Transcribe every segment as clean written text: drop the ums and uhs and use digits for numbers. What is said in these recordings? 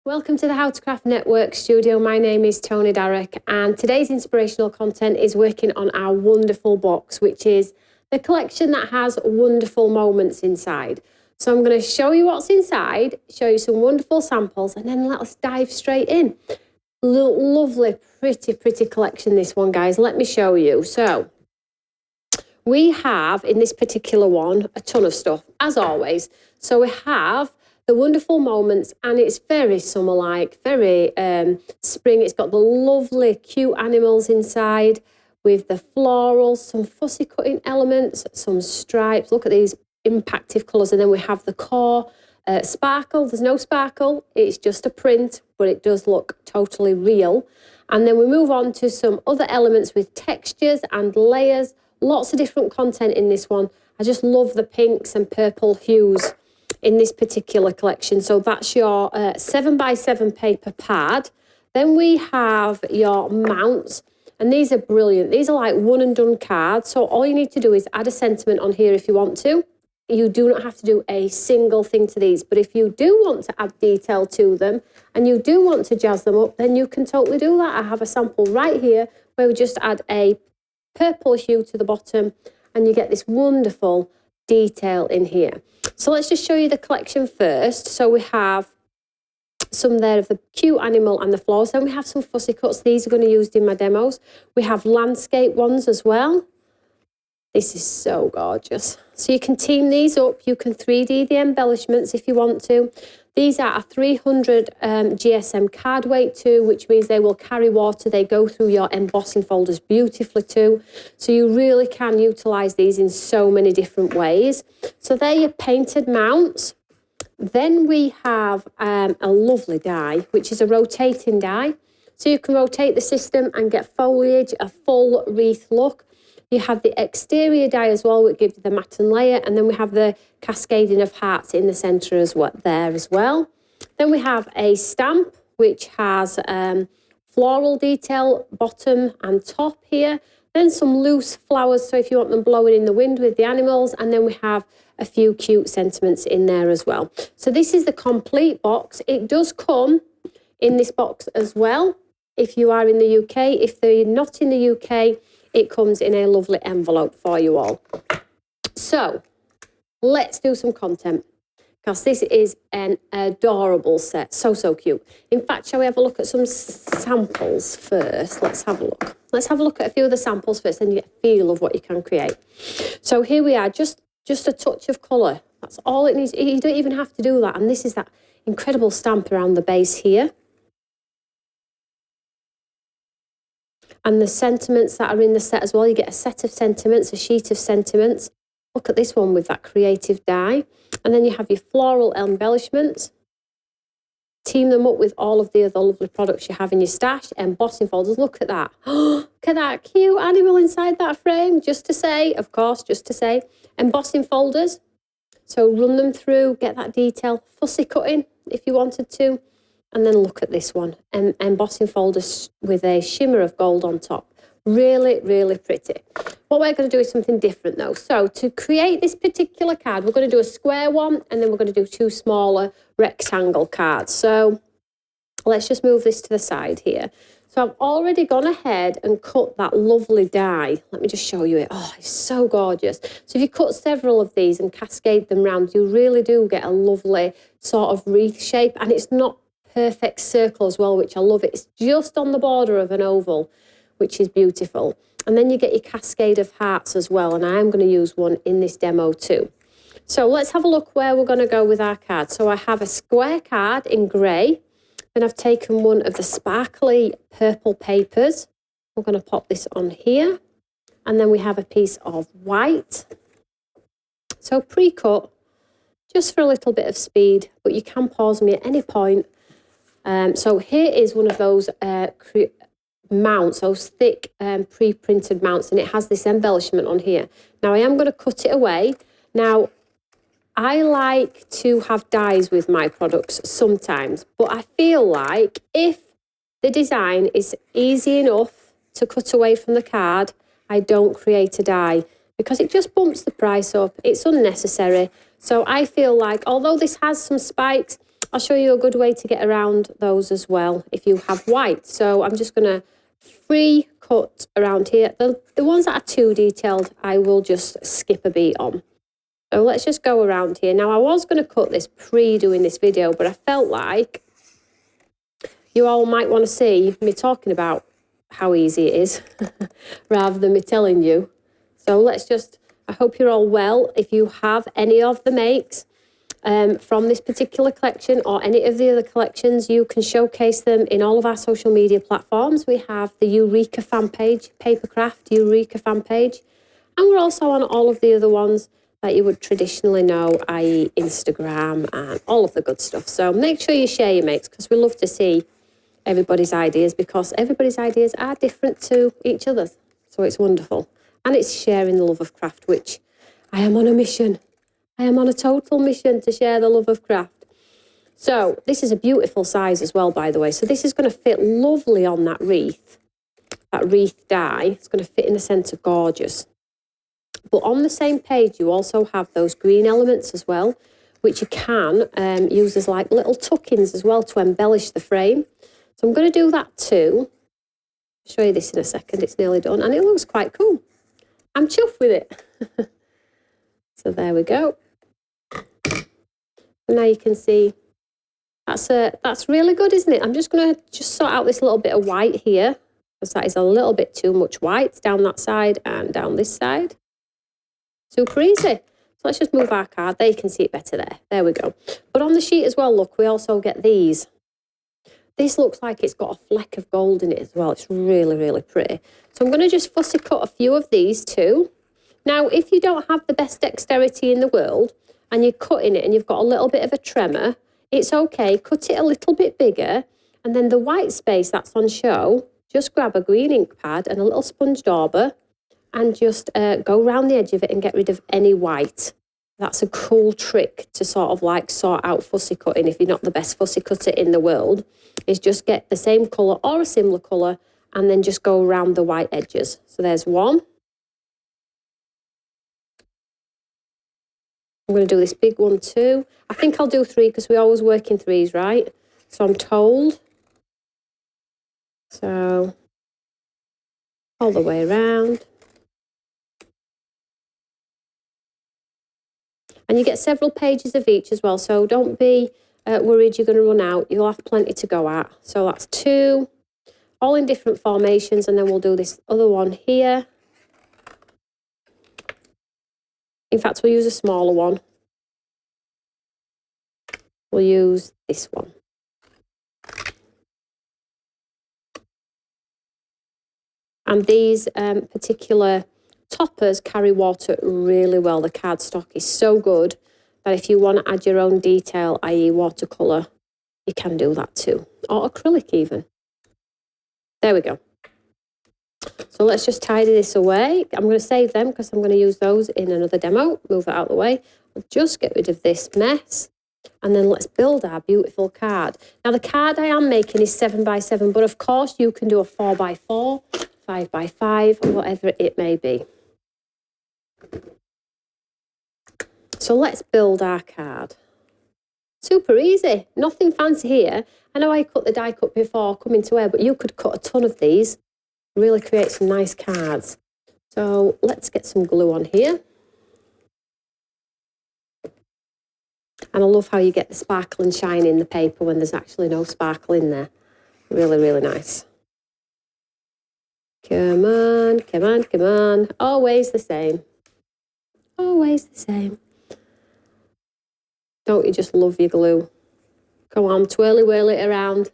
Welcome to the How to Craft Network studio. My name is Tony Darrick, and today's inspirational content is working on our wonderful box, which is the collection that has wonderful moments inside. So I'm going to show you what's inside, show you some wonderful samples, and then let us dive straight in. Lovely, pretty collection, this one, guys. Let me show you. So we have, in this particular one, a ton of stuff, as always. So we have the wonderful moments, and it's very summer-like, very spring. It's got the lovely, cute animals inside with the florals, some fussy cutting elements, some stripes. Look at these impactive colours. And then we have the core sparkle. There's no sparkle. It's just a print, but it does look totally real. And then we move on to some other elements with textures and layers. Lots of different content in this one. I just love the pinks and purple hues in this particular collection. So that's your 7x7 paper pad. Then we have your mounts, and these are brilliant. These are like one and done cards. So all you need to do is add a sentiment on here if you want to. You do not have to do a single thing to these, but if you do want to add detail to them and you do want to jazz them up, then you can totally do that. I have a sample right here where we just add a purple hue to the bottom and you get this wonderful detail in here. So let's just show you the collection first. So we have some there of the cute animal and the flowers. Then we have some fussy cuts. These are going to be used in my demos. We have landscape ones as well. This is so gorgeous. So you can team these up. You can 3D the embellishments if you want to. These are a 300 GSM card weight too, which means they will carry water. They go through your embossing folders beautifully too. So you really can utilise these in so many different ways. So they're your painted mounts. Then we have a lovely die, which is a rotating die. So you can rotate the system and get foliage, a full wreath look. You have the exterior die as well, which gives you the matte and layer. And then we have the cascading of hearts in the centre as well, there as well. Then we have a stamp, which has floral detail, bottom and top here. Then some loose flowers, so if you want them blowing in the wind with the animals. And then we have a few cute sentiments in there as well. So this is the complete box. It does come in this box as well, if you are in the UK. If they're not in the UK, it comes in a lovely envelope for you all. So let's do some content, because this is an adorable set. So cute. In fact, shall we have a look at some samples first? Let's have a look. Let's have a look at a few of the samples first, and you get a feel of what you can create. So here we are, just a touch of colour. That's all it needs. You don't even have to do that. And this is that incredible stamp around the base here. And the sentiments that are in the set as well. You get a set of sentiments, a sheet of sentiments. Look at this one with that creative die. And then you have your floral embellishments. Team them up with all of the other lovely products you have in your stash. Embossing folders. Look at that. Look at that cute animal inside that frame. Just to say, of course, just to say. Embossing folders. So run them through, get that detail. Fussy cutting if you wanted to. And then look at this one, embossing folders with a shimmer of gold on top. Really pretty. What we're going to do is something different though. So to create this particular card, we're going to do a square one, and then we're going to do two smaller rectangle cards. So let's just move this to the side here. So I've already gone ahead and cut that lovely die. Let me just show you it. Oh, it's so gorgeous. So if you cut several of these and cascade them round, you really do get a lovely sort of wreath shape, and it's not perfect circle as well, which I love. It's just on the border of an oval, which is beautiful. And then you get your cascade of hearts as well, and I am going to use one in this demo too. So let's have a look where we're going to go with our card. So I have a square card in grey, and I've taken one of the sparkly purple papers. We're going to pop this on here, and then we have a piece of white. So pre-cut, just for a little bit of speed, but you can pause me at any point. So here is one of those mounts, those thick pre-printed mounts, and it has this embellishment on here. Now I am going to cut it away. Now I like to have dies with my products sometimes, but I feel like if the design is easy enough to cut away from the card, I don't create a die, because it just bumps the price up. It's unnecessary. So I feel like, although this has some spikes, I'll show you a good way to get around those as well if you have white. So I'm just going to free cut around here. The ones that are too detailed, I will just skip a beat on. So let's just go around here. Now I was going to cut this pre-doing this video, but I felt like you all might want to see me talking about how easy it is rather than me telling you. So I hope you're all well. If you have any of the makes from this particular collection or any of the other collections, you can showcase them in all of our social media platforms. We have the Eureka fan page, Papercraft Eureka fan page, and we're also on all of the other ones that you would traditionally know, i.e. Instagram and all of the good stuff. So make sure you share your makes, because we love to see everybody's ideas, because everybody's ideas are different to each other's. So it's wonderful. And it's sharing the love of craft, which I am on a mission. I am on a total mission to share the love of craft. So this is a beautiful size as well, by the way. So this is going to fit lovely on that wreath die. It's going to fit in the centre, gorgeous. But on the same page, you also have those green elements as well, which you can use as like little tuck-ins as well to embellish the frame. So I'm going to do that too. I'll show you this in a second. It's nearly done and it looks quite cool. I'm chuffed with it. So there we go. Now you can see that's really good, isn't it? I'm just going to sort out this little bit of white here, because that is a little bit too much white down that side and down this side. Super easy. So let's just move our card. There you can see it better there. There we go. But on the sheet as well, look, we also get these. This looks like it's got a fleck of gold in it as well. It's really, really pretty. So I'm going to just fussy cut a few of these too. Now, if you don't have the best dexterity in the world and you're cutting it and you've got a little bit of a tremor, it's okay. Cut it a little bit bigger, and then the white space that's on show, just grab a green ink pad and a little sponge dauber and just go around the edge of it and get rid of any white. That's a cool trick to sort of like sort out fussy cutting if you're not the best fussy cutter in the world, is just get the same colour or a similar colour and then just go around the white edges. So there's one. I'm going to do this big one too. I think I'll do 3 because we always work in 3s, right? So I'm told. So all the way around. And you get several pages of each as well, so don't be worried you're going to run out. You'll have plenty to go at. So that's 2, all in different formations, and then we'll do this other one here. In fact, we'll use a smaller one. We'll use this one. And these particular toppers carry water really well. The cardstock is so good that if you want to add your own detail, i.e. watercolour, you can do that too. Or acrylic even. There we go. So let's just tidy this away. I'm going to save them because I'm going to use those in another demo. Move it out of the way. I'll just get rid of this mess. And then let's build our beautiful card. Now the card I am making is 7x7, but of course you can do a 4x4, 5x5, whatever it may be. So let's build our card. Super easy, nothing fancy here. I know I cut the die cut before coming to air, but you could cut a ton of these, really create some nice cards. So let's get some glue on here. And I love how you get the sparkle and shine in the paper when there's actually no sparkle in there. Really, really nice. Come on, come on, come on. Always the same. Always the same. Don't you just love your glue? Go on, twirly whirl it around.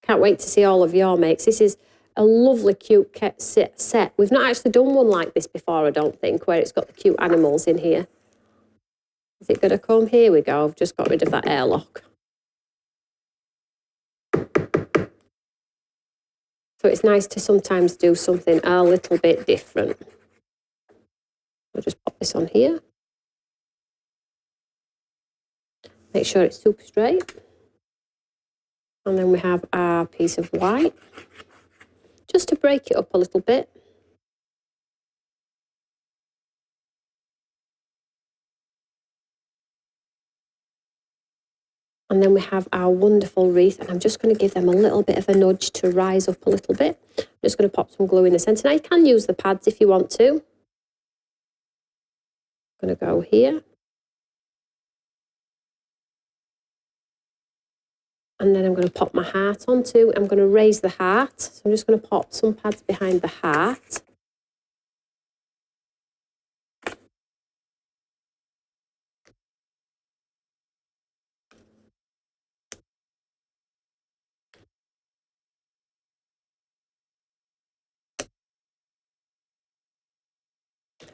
Can't wait to see all of your makes. This is a lovely cute set. We've not actually done one like this before, I don't think, where it's got the cute animals in here. Is it going to come? Here we go. I've just got rid of that airlock. So it's nice to sometimes do something a little bit different. I'll just pop this on here. Make sure it's super straight. And then we have our piece of white. Just to break it up a little bit. And then we have our wonderful wreath, and I'm just going to give them a little bit of a nudge to rise up a little bit. I'm just going to pop some glue in the centre. Now you can use the pads if you want to. I'm going to go here. And then I'm going to pop my heart onto. I'm going to raise the heart. So I'm just going to pop some pads behind the heart.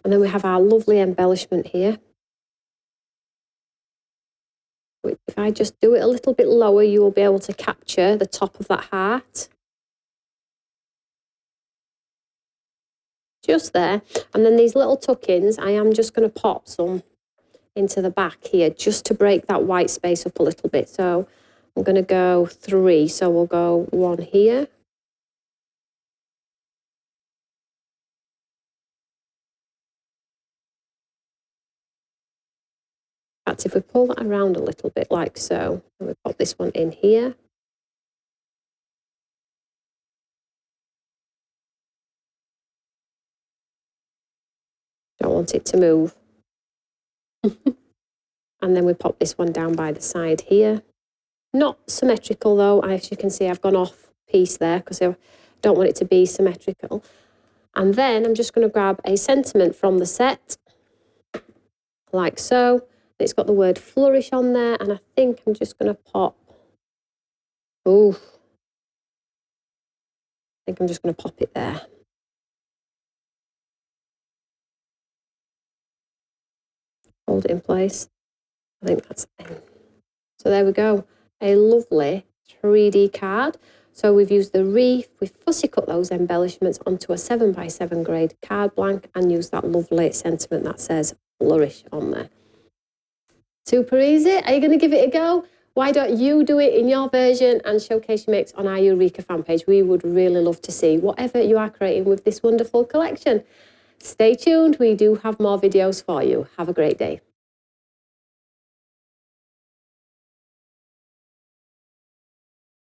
And then we have our lovely embellishment here. If I just do it a little bit lower, you will be able to capture the top of that heart. Just there. And then these little tuck-ins, I am just going to pop some into the back here, just to break that white space up a little bit. So I'm going to go 3. So we'll go 1 here. In fact, if we pull that around a little bit like so, and we pop this one in here. Don't want it to move. And then we pop this one down by the side here. Not symmetrical though, as you can see I've gone off piece there because I don't want it to be symmetrical. And then I'm just going to grab a sentiment from the set, like so. It's got the word flourish on there, and I think I'm just going to pop, I think I'm just going to pop it there. Hold it in place. I think that's it. So there we go, a lovely 3D card. So we've used the wreath, we've fussy cut those embellishments onto a 7x7 grade card blank and used that lovely sentiment that says flourish on there. Super easy. Are you going to give it a go? Why don't you do it in your version and showcase your mix on our Eureka fan page? We would really love to see whatever you are creating with this wonderful collection. Stay tuned. We do have more videos for you. Have a great day.